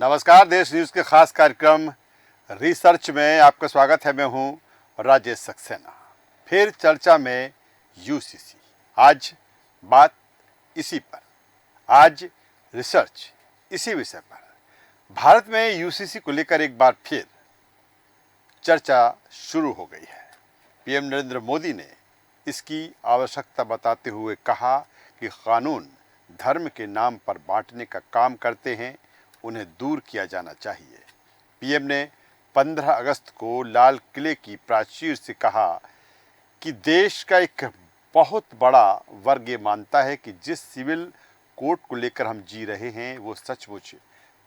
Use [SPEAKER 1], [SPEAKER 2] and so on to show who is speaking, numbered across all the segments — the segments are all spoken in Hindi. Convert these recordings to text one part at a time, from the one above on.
[SPEAKER 1] नमस्कार। देश न्यूज़ के खास कार्यक्रम रिसर्च में आपका स्वागत है। मैं हूं राजेश सक्सेना। फिर चर्चा में यूसीसी। आज बात इसी पर, आज रिसर्च इसी विषय पर। भारत में यूसीसी को लेकर एक बार फिर चर्चा शुरू हो गई है। पीएम नरेंद्र मोदी ने इसकी आवश्यकता बताते हुए कहा कि कानून धर्म के नाम पर बांटने का काम करते हैं, उन्हें दूर किया जाना चाहिए। पीएम ने 15 अगस्त को लाल किले की प्राचीर से कहा कि देश का एक बहुत बड़ा वर्ग ये मानता है कि जिस सिविल कोड को लेकर हम जी रहे हैं वो सचमुच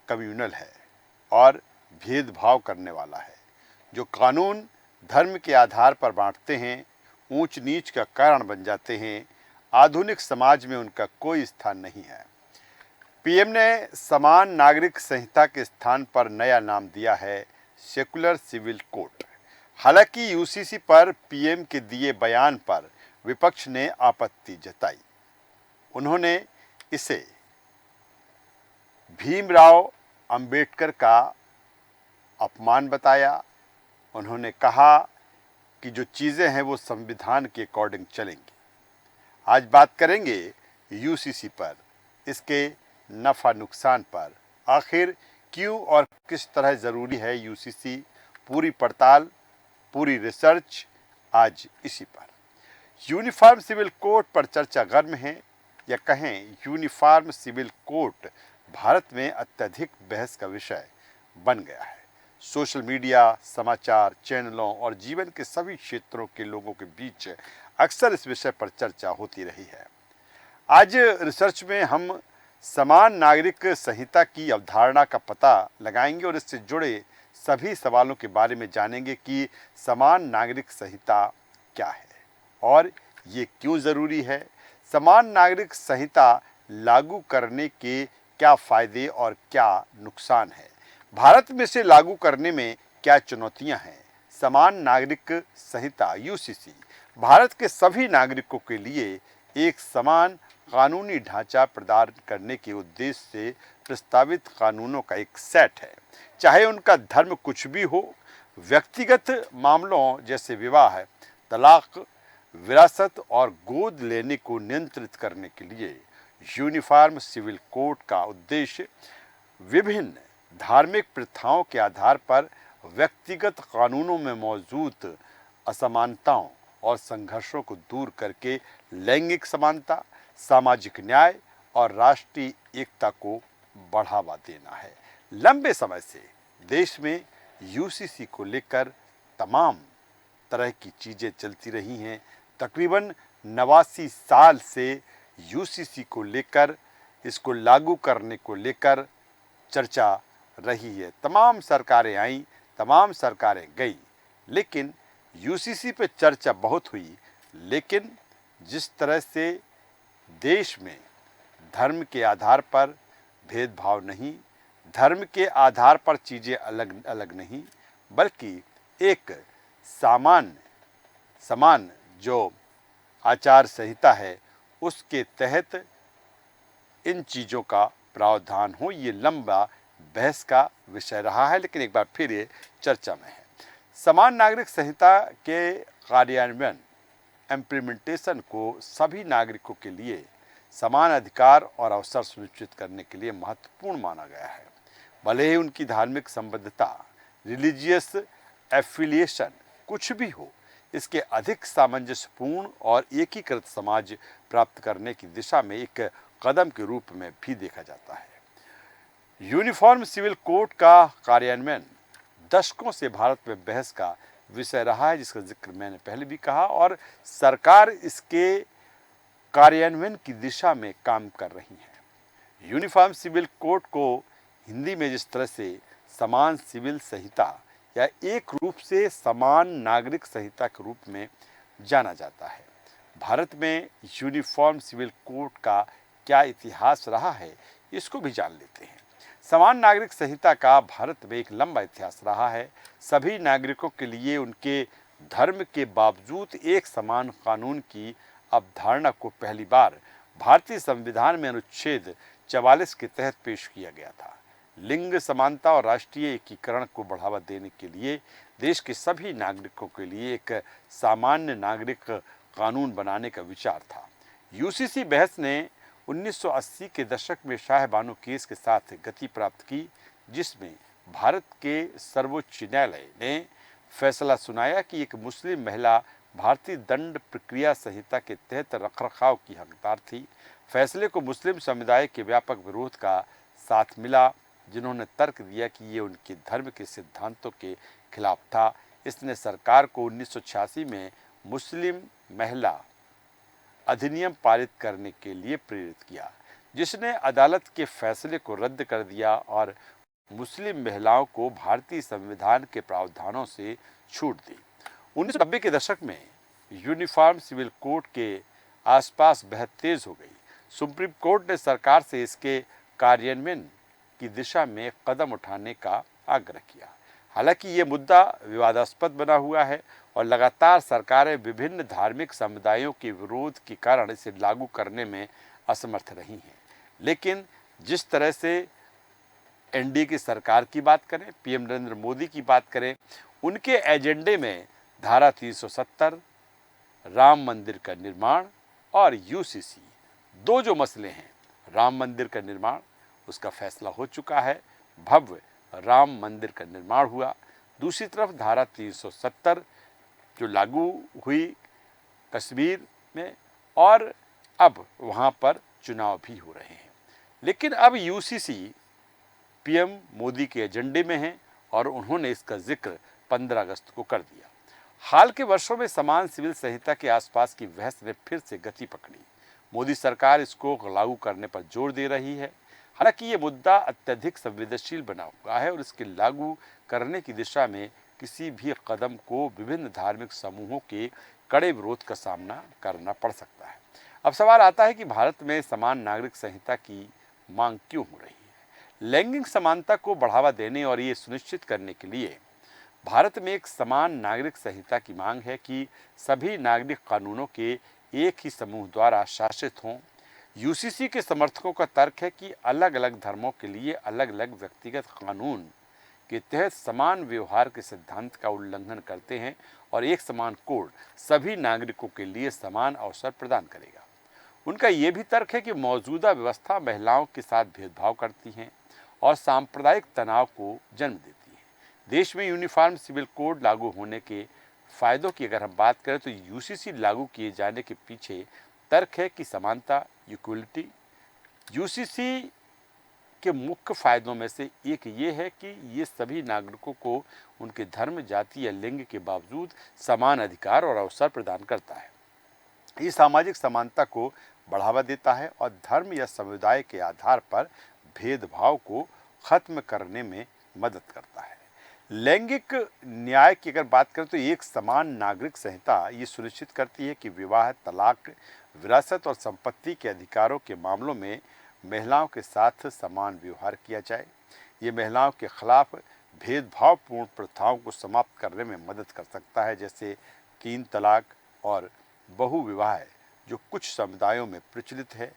[SPEAKER 1] कम्युनल है और भेदभाव करने वाला है। जो कानून धर्म के आधार पर बांटते हैं, ऊंच नीच का कारण बन जाते हैं, आधुनिक समाज में उनका कोई स्थान नहीं है। पीएम ने समान नागरिक संहिता के स्थान पर नया नाम दिया है सेकुलर सिविल कोड। हालांकि यूसीसी पर पीएम के दिए बयान पर विपक्ष ने आपत्ति जताई। उन्होंने इसे भीमराव अंबेडकर का अपमान बताया। उन्होंने कहा कि जो चीज़ें हैं वो संविधान के अकॉर्डिंग चलेंगी। आज बात करेंगे यूसीसी पर, इसके नफ़ा नुकसान पर, आखिर क्यों और किस तरह ज़रूरी है यूसीसी। पूरी पड़ताल, पूरी रिसर्च आज इसी पर। यूनिफॉर्म सिविल कोड पर चर्चा गर्म है, या कहें यूनिफॉर्म सिविल कोड भारत में अत्यधिक बहस का विषय बन गया है। सोशल मीडिया, समाचार चैनलों और जीवन के सभी क्षेत्रों के लोगों के बीच अक्सर इस विषय पर चर्चा होती रही है। आज रिसर्च में हम समान नागरिक संहिता की अवधारणा का पता लगाएंगे और इससे जुड़े सभी सवालों के बारे में जानेंगे कि समान नागरिक संहिता क्या है और ये क्यों ज़रूरी है। समान नागरिक संहिता लागू करने के क्या फ़ायदे और क्या नुकसान है। भारत में इसे लागू करने में क्या चुनौतियां हैं। समान नागरिक संहिता यूसीसी भारत के सभी नागरिकों के लिए एक समान कानूनी ढांचा प्रदान करने के उद्देश्य से प्रस्तावित कानूनों का एक सेट है। चाहे उनका धर्म कुछ भी हो, व्यक्तिगत मामलों जैसे विवाह, तलाक, विरासत और गोद लेने को नियंत्रित करने के लिए यूनिफॉर्म सिविल कोड का उद्देश्य विभिन्न धार्मिक प्रथाओं के आधार पर व्यक्तिगत कानूनों में मौजूद असमानताओं और संघर्षों को दूर करके लैंगिक समानता, सामाजिक न्याय और राष्ट्रीय एकता को बढ़ावा देना है। लंबे समय से देश में यूसीसी को लेकर तमाम तरह की चीज़ें चलती रही हैं। तकरीबन 89 साल से यूसीसी को लेकर, इसको लागू करने को लेकर चर्चा रही है। तमाम सरकारें आईं, तमाम सरकारें गई, लेकिन यूसीसी पे चर्चा बहुत हुई। लेकिन जिस तरह से देश में धर्म के आधार पर भेदभाव नहीं, धर्म के आधार पर चीज़ें अलग अलग नहीं, बल्कि एक समान जो आचार संहिता है उसके तहत इन चीज़ों का प्रावधान हो, ये लंबा बहस का विषय रहा है। लेकिन एक बार फिर ये चर्चा में है। समान नागरिक संहिता के कार्यान्वयन, इम्प्लीमेंटेशन को सभी नागरिकों के लिए समान अधिकार और अवसर सुनिश्चित करने के लिए महत्वपूर्ण माना गया है। भले ही उनकी धार्मिक संबद्धता, रिलीजियस एफिलिएशन कुछ भी हो, इसके अधिक सामंजस्यपूर्ण और एकीकृत समाज प्राप्त करने की दिशा में एक कदम के रूप में भी देखा जाता है। यूनिफॉर्म सिविल कोड का कार्यान्वयन दशकों से भारत में बहस का विषय रहा है, जिसका जिक्र मैंने पहले भी कहा, और सरकार इसके कार्यान्वयन की दिशा में काम कर रही है। यूनिफॉर्म सिविल कोड को हिंदी में जिस तरह से समान सिविल संहिता या एक रूप से समान नागरिक संहिता के रूप में जाना जाता है। भारत में यूनिफॉर्म सिविल कोड का क्या इतिहास रहा है, इसको भी जान लेते हैं। समान नागरिक संहिता का भारत में एक लंबा इतिहास रहा है। सभी नागरिकों के लिए उनके धर्म के बावजूद एक समान कानून की अवधारणा को पहली बार भारतीय संविधान में अनुच्छेद 44 के तहत पेश किया गया था। लिंग समानता और राष्ट्रीय एकीकरण को बढ़ावा देने के लिए देश के सभी नागरिकों के लिए एक सामान्य नागरिक कानून बनाने का विचार था। यूसीसी बहस ने 1980 के दशक में शाह बानो केस के साथ गति प्राप्त की, जिसमें भारत के सर्वोच्च न्यायालय ने फैसला सुनाया कि एक मुस्लिम महिला भारतीय दंड प्रक्रिया संहिता के तहत रखरखाव की हकदार थी। फैसले को मुस्लिम समुदाय के व्यापक विरोध का साथ मिला, जिन्होंने तर्क दिया कि ये उनके धर्म के सिद्धांतों के खिलाफ था। इसने सरकार को 1986 में मुस्लिम महिला अधिनियम पारित करने के लिए प्रेरित किया, जिसने अदालत के फैसले को रद्द कर दिया और मुस्लिम महिलाओं को भारतीय संविधान के प्रावधानों से छूट दी। 1990 के दशक में यूनिफॉर्म सिविल कोड के आसपास बहस तेज हो गई। सुप्रीम कोर्ट ने सरकार से इसके कार्यान्वयन की दिशा में कदम उठाने का आग्रह किया। हालांकि ये मुद्दा विवादास्पद बना हुआ है और लगातार सरकारें विभिन्न धार्मिक समुदायों के विरोध के कारण इसे लागू करने में असमर्थ रही हैं। लेकिन जिस तरह से एनडीए की सरकार की बात करें, पीएम नरेंद्र मोदी की बात करें, उनके एजेंडे में धारा 370, राम मंदिर का निर्माण और यूसीसी, दो जो मसले हैं, राम मंदिर का निर्माण उसका फैसला हो चुका है, भव्य राम मंदिर का निर्माण हुआ। दूसरी तरफ धारा 370 जो लागू हुई कश्मीर में, और अब वहाँ पर चुनाव भी हो रहे हैं। लेकिन अब यूसीसी पीएम मोदी के एजेंडे में है और उन्होंने इसका जिक्र 15 अगस्त को कर दिया। हाल के वर्षों में समान सिविल संहिता के आसपास की बहस ने फिर से गति पकड़ी। मोदी सरकार इसको लागू करने पर जोर दे रही है। हालांकि ये मुद्दा अत्यधिक संवेदनशील बना हुआ है और इसके लागू करने की दिशा में किसी भी कदम को विभिन्न धार्मिक समूहों के कड़े विरोध का सामना करना पड़ सकता है। अब सवाल आता है कि भारत में समान नागरिक संहिता की मांग क्यों हो रही है। लैंगिक समानता को बढ़ावा देने और ये सुनिश्चित करने के लिए भारत में एक समान नागरिक संहिता की मांग है कि सभी नागरिक कानूनों के एक ही समूह द्वारा शासित हों। यूसीसी के समर्थकों का तर्क है कि अलग अलग धर्मों के लिए अलग अलग व्यक्तिगत कानून के तहत समान व्यवहार के सिद्धांत का उल्लंघन करते हैं और एक समान कोड सभी नागरिकों के लिए समान अवसर प्रदान करेगा। उनका ये भी तर्क है कि मौजूदा व्यवस्था महिलाओं के साथ भेदभाव करती हैं और सांप्रदायिक तनाव को जन्म देती है। देश में यूनिफॉर्म सिविल कोड लागू होने के फायदों की अगर हम बात करें तो यूसीसी लागू किए जाने के पीछे तर्क है कि समानता, इक्वलिटी। यूसीसी के मुख्य फायदों में से एक ये है कि ये सभी नागरिकों को उनके धर्म, जाति या लिंग के बावजूद समान अधिकार और अवसर प्रदान करता है। ये सामाजिक समानता को बढ़ावा देता है और धर्म या समुदाय के आधार पर भेदभाव को खत्म करने में मदद करता है। लैंगिक न्याय की अगर बात करें तो एक समान नागरिक संहिता ये सुनिश्चित करती है कि विवाह, तलाक, विरासत और संपत्ति के अधिकारों के मामलों में महिलाओं के साथ समान व्यवहार किया जाए। ये महिलाओं के खिलाफ भेदभावपूर्ण प्रथाओं को समाप्त करने में मदद कर सकता है, जैसे 3 तलाक और बहुविवाह, जो कुछ समुदायों में प्रचलित है।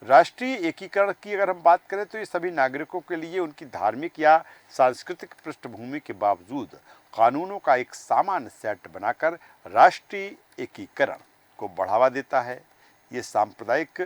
[SPEAKER 1] राष्ट्रीय एकीकरण की अगर हम बात करें तो ये सभी नागरिकों के लिए उनकी धार्मिक या सांस्कृतिक पृष्ठभूमि के बावजूद कानूनों का एक सामान्य सेट बनाकर राष्ट्रीय एकीकरण को बढ़ावा देता है। ये सांप्रदायिक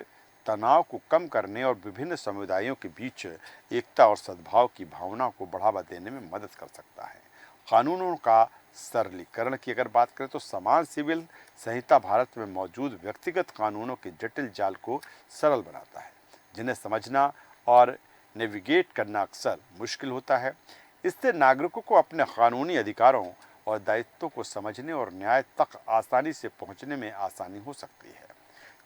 [SPEAKER 1] तनाव को कम करने और विभिन्न समुदायों के बीच एकता और सद्भाव की भावना को बढ़ावा देने में मदद कर सकता है। कानूनों का सरलीकरण की अगर बात करें तो समान सिविल संहिता भारत में मौजूद व्यक्तिगत कानूनों के जटिल जाल को सरल बनाता है, जिन्हें समझना और नेविगेट करना अक्सर मुश्किल होता है। इससे नागरिकों को अपने कानूनी अधिकारों और दायित्वों को समझने और न्याय तक आसानी से पहुंचने में आसानी हो सकती है।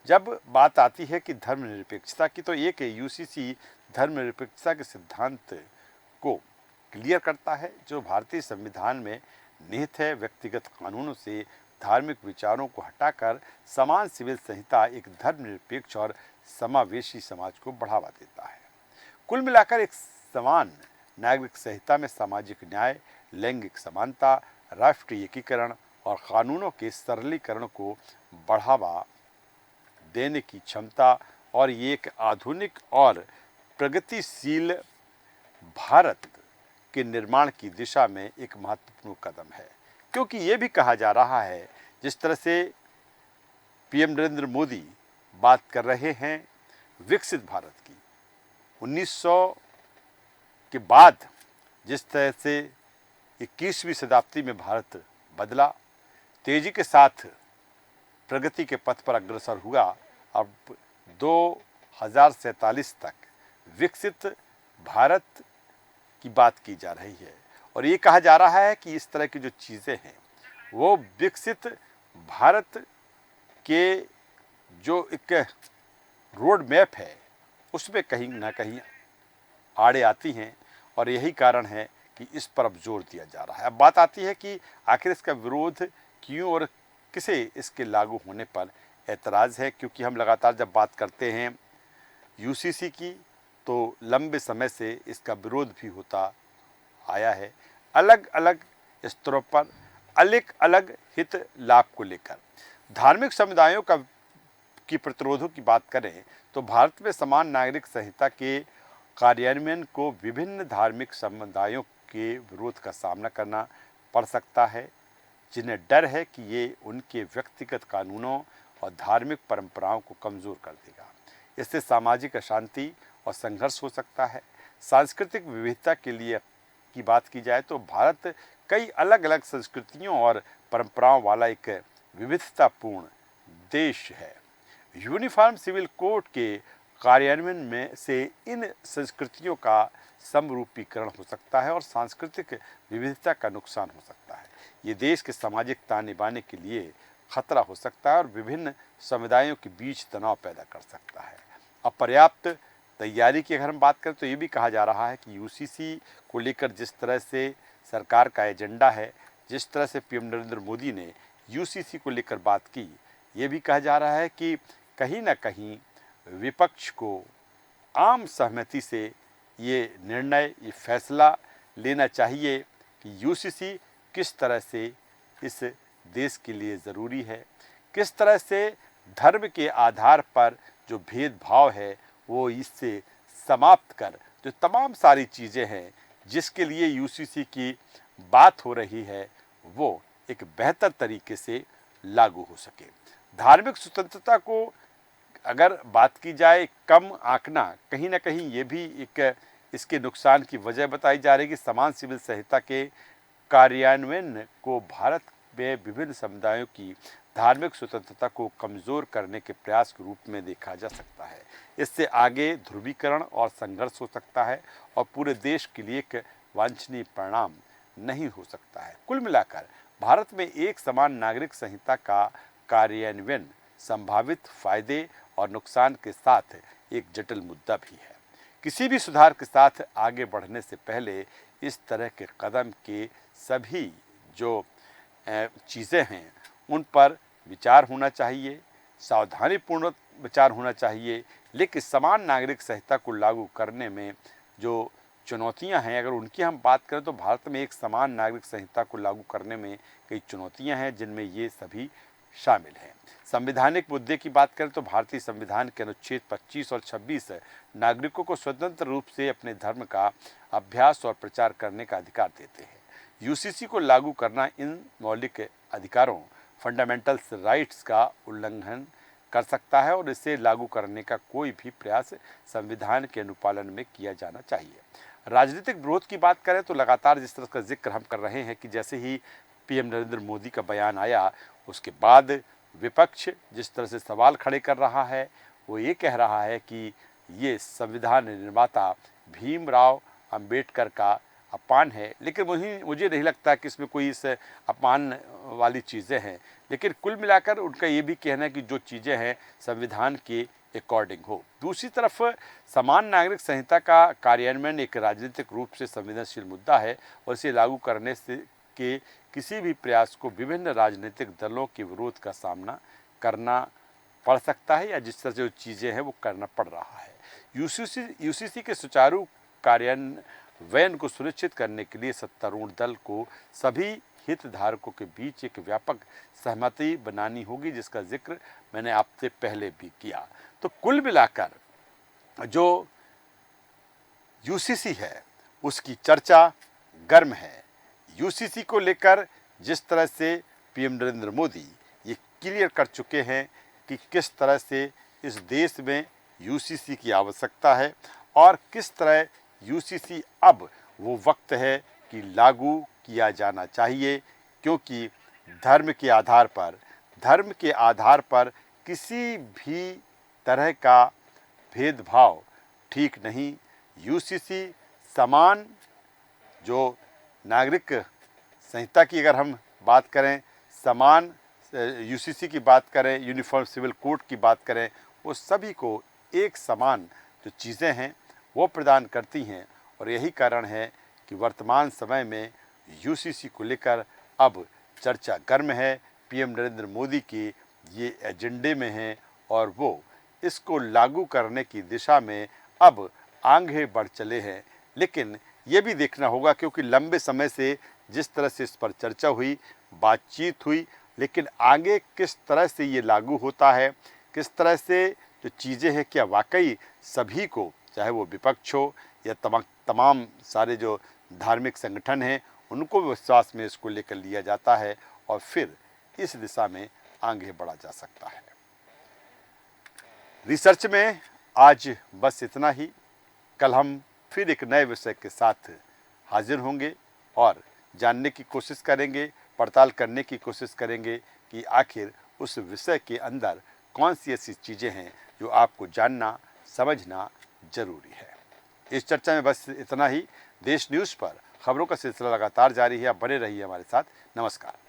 [SPEAKER 1] जब बात आती है कि धर्मनिरपेक्षता की, तो एक यूसीसी धर्मनिरपेक्षता के सिद्धांत को क्लियर करता है, जो भारतीय संविधान में निहित है। व्यक्तिगत कानूनों से धार्मिक विचारों को हटाकर समान सिविल संहिता एक धर्मनिरपेक्ष और समावेशी समाज को बढ़ावा देता है। कुल मिलाकर एक समान नागरिक संहिता में सामाजिक न्याय, लैंगिक समानता, राष्ट्रीय एकीकरण और कानूनों के सरलीकरण को बढ़ावा देने की क्षमता और ये एक आधुनिक और प्रगतिशील भारत के निर्माण की दिशा में एक महत्वपूर्ण कदम है, क्योंकि ये भी कहा जा रहा है, जिस तरह से पीएम नरेंद्र मोदी बात कर रहे हैं विकसित भारत की, 1900 के बाद जिस तरह से 21वीं शताब्दी में भारत बदला, तेजी के साथ प्रगति के पथ पर अग्रसर हुआ, अब 2047 तक विकसित भारत की बात की जा रही है। और ये कहा जा रहा है कि इस तरह की जो चीज़ें हैं वो विकसित भारत के जो एक रोड मैप है उसमें कहीं ना कहीं आड़े आती हैं, और यही कारण है कि इस पर अब जोर दिया जा रहा है। अब बात आती है कि आखिर इसका विरोध क्यों और किसे इसके लागू होने पर ऐतराज़ है, क्योंकि हम लगातार जब बात करते हैं यूसीसी की तो लंबे समय से इसका विरोध भी होता आया है, अलग अलग स्तरों पर अलग अलग हित लाभ को लेकर। धार्मिक समुदायों की प्रतिरोधों की बात करें तो भारत में समान नागरिक संहिता के कार्यान्वयन को विभिन्न धार्मिक समुदायों के विरोध का सामना करना पड़ सकता है, जिन्हें डर है कि ये उनके व्यक्तिगत कानूनों और धार्मिक परंपराओं को कमज़ोर कर देगा। इससे सामाजिक अशांति और संघर्ष हो सकता है। सांस्कृतिक विविधता के लिए की बात की जाए तो भारत कई अलग अलग संस्कृतियों और परंपराओं वाला एक विविधतापूर्ण देश है। यूनिफॉर्म सिविल कोड के कार्यान्वयन में से इन संस्कृतियों का समरूपीकरण हो सकता है और सांस्कृतिक विविधता का नुकसान हो सकता है। ये देश के सामाजिक ताने बाने के लिए खतरा हो सकता है और विभिन्न समुदायों के बीच तनाव पैदा कर सकता है। अपर्याप्त तैयारी की अगर हम बात करें तो ये भी कहा जा रहा है कि यूसीसी को लेकर जिस तरह से सरकार का एजेंडा है, जिस तरह से पीएम नरेंद्र मोदी ने यूसीसी को लेकर बात की, ये भी कहा जा रहा है कि कहीं ना कहीं विपक्ष को आम सहमति से ये निर्णय, ये फैसला लेना चाहिए कि यूसीसी किस तरह से इस देश के लिए ज़रूरी है, किस तरह से धर्म के आधार पर जो भेदभाव है वो इससे समाप्त कर जो तमाम सारी चीज़ें हैं जिसके लिए यूसीसी की बात हो रही है वो एक बेहतर तरीके से लागू हो सके। धार्मिक स्वतंत्रता को अगर बात की जाए कम आंकना, कहीं ना कहीं ये भी एक इसके नुकसान की वजह बताई जा रही है कि समान सिविल संहिता के कार्यान्वयन को भारत में विभिन्न समुदायों की धार्मिक स्वतंत्रता को कमज़ोर करने के प्रयास के रूप में देखा जा सकता है। इससे आगे ध्रुवीकरण और संघर्ष हो सकता है और पूरे देश के लिए एक वांछनीय परिणाम नहीं हो सकता है। कुल मिलाकर भारत में एक समान नागरिक संहिता का कार्यान्वयन संभावित फायदे और नुकसान के साथ एक जटिल मुद्दा भी है। किसी भी सुधार के साथ आगे बढ़ने से पहले इस तरह के कदम के सभी जो चीज़ें हैं उन पर विचार होना चाहिए, सावधानीपूर्ण विचार होना चाहिए। लेकिन समान नागरिक संहिता को लागू करने में जो चुनौतियां हैं, अगर उनकी हम बात करें तो भारत में एक समान नागरिक संहिता को लागू करने में कई चुनौतियां हैं, जिनमें ये सभी शामिल हैं। संवैधानिक मुद्दे की बात करें तो भारतीय संविधान के अनुच्छेद 25 और 26 नागरिकों को स्वतंत्र रूप से अपने धर्म का अभ्यास और प्रचार करने का अधिकार देते हैं। यूसीसी को लागू करना इन मौलिक अधिकारों फंडामेंटल राइट्स का उल्लंघन कर सकता है और इसे लागू करने का कोई भी प्रयास संविधान के अनुपालन में किया जाना चाहिए। राजनीतिक विरोध की बात करें तो लगातार जिस तरह का जिक्र हम कर रहे हैं कि जैसे ही पीएम नरेंद्र मोदी का बयान आया उसके बाद विपक्ष जिस तरह से सवाल खड़े कर रहा है वो ये कह रहा है कि ये संविधान निर्माता भीमराव अंबेडकर का अपमान है। लेकिन मुझे नहीं लगता कि इसमें कोई इस अपमान वाली चीज़ें हैं। लेकिन कुल मिलाकर उनका ये भी कहना है कि जो चीज़ें हैं संविधान के अकॉर्डिंग हो। दूसरी तरफ समान नागरिक संहिता का कार्यान्वयन एक राजनीतिक रूप से संवेदनशील मुद्दा है और इसे लागू करने से के किसी भी प्रयास को विभिन्न राजनीतिक दलों के विरोध का सामना करना पड़ सकता है या जिस तरह से जो चीज़ें हैं वो करना पड़ रहा है। यूसीसी के सुचारू कार्यान्वयन को सुनिश्चित करने के लिए सत्तारूढ़ दल को सभी हितधारकों के बीच एक व्यापक सहमति बनानी होगी, जिसका जिक्र मैंने आपसे पहले भी किया। तो कुल मिलाकर जो यूसीसी है उसकी चर्चा गर्म है। यूसीसी को लेकर जिस तरह से पीएम नरेंद्र मोदी ये क्लियर कर चुके हैं कि किस तरह से इस देश में यूसीसी की आवश्यकता है और किस तरह यूसीसी अब वो वक्त है कि लागू किया जाना चाहिए, क्योंकि धर्म के आधार पर किसी भी तरह का भेदभाव ठीक नहीं। यूसीसी समान जो नागरिक संहिता की अगर हम बात करें, समान यूसीसी की बात करें, यूनिफॉर्म सिविल कोड की बात करें, वो सभी को एक समान जो चीज़ें हैं वो प्रदान करती हैं। और यही कारण है कि वर्तमान समय में यूसीसी को लेकर अब चर्चा गर्म है। पीएम नरेंद्र मोदी की ये एजेंडे में है और वो इसको लागू करने की दिशा में अब आगे बढ़ चले हैं। लेकिन ये भी देखना होगा, क्योंकि लंबे समय से जिस तरह से इस पर चर्चा हुई, बातचीत हुई, लेकिन आगे किस तरह से ये लागू होता है, किस तरह से जो चीज़ें हैं, क्या वाकई सभी को, चाहे वो विपक्ष हो या तमाम सारे जो धार्मिक संगठन हैं, उनको विश्वास में इसको लेकर लिया जाता है और फिर इस दिशा में आगे बढ़ा जा सकता है। रिसर्च में आज बस इतना ही। कल हम फिर एक नए विषय के साथ हाजिर होंगे और जानने की कोशिश करेंगे, पड़ताल करने की कोशिश करेंगे कि आखिर उस विषय के अंदर कौन सी ऐसी चीज़ें हैं जो आपको जानना, समझना जरूरी है। इस चर्चा में बस इतना ही। देश न्यूज़ पर खबरों का सिलसिला लगातार जारी है। आप बने रहिए हमारे साथ। नमस्कार।